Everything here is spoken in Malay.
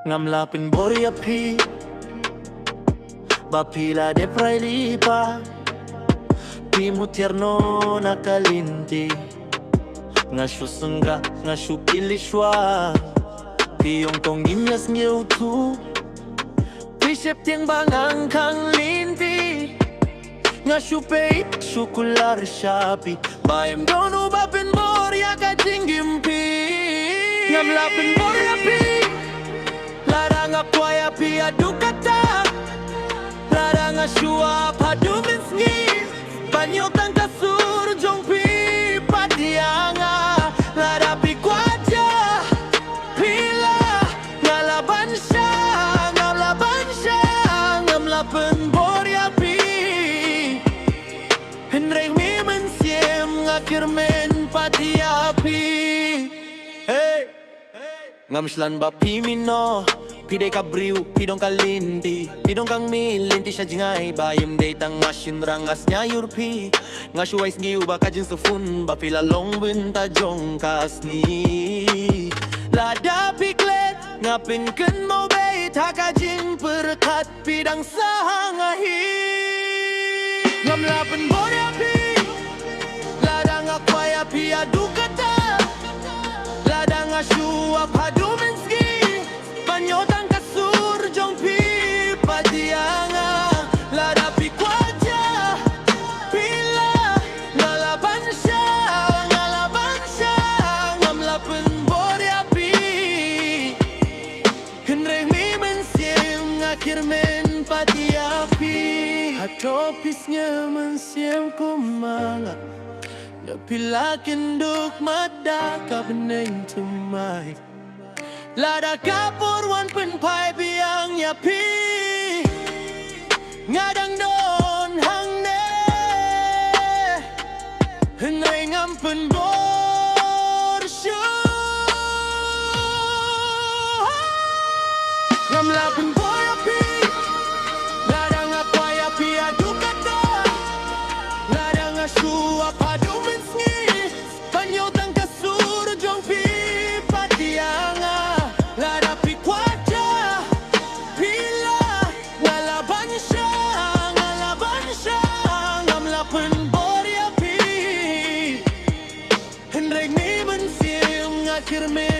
Ngam la pynbor ya phi bapila de prai lypa pimu tierno na lynti ngashu sngap ngashu kylli shwa piong tong ngim ya sngewthuh sheptieng bangang khang lynti ngashu peit shu kular shah baem donu ba pynbor ya ka jingim ngam la pynbor ya phi Lada kwah ya phi haduh kata Lada shwa haduh mynsngi banyo tang jong patiang Lada pi kwah pila ngalaban shah ngam la pynbor ya phi Hynrei mynsiem kyrmen phi hey ngam shlan ba phi mino pide ka briew pidong ka lynti pidong kang lynti shah jngai bayem de tang masin rangas nyayur phi ngashu wais ngiu ba kajin sefun ba pila long binta jong kasni Lada piklet ngapin ken mau beit hakajin perkat pidang sahangahi ngam la pynbor ya phi Lada kwah ya phi haduh kata Lada shwa haduh mynsngi banyo tang jong patiang Lada pi kwah pila ngalaban shah ngam la pynbor ya phi Hynrei mynsiem kyrmen phi hatopisnya mynsiem kumanga pila kenduk mada ka beneng tumai Lada kapur wan pen pai biang ya phi ngadang don hang ne Hynrei ngam pynbor ngam la pynbor ya phi Lada kwah ya phi haduh kata Lada shwa haduh mynsngi banyo tang jong patiang Lada pi kwah pila ngalaban shah ngam la pynbor ya phi Hynrei mynsiem kyrmen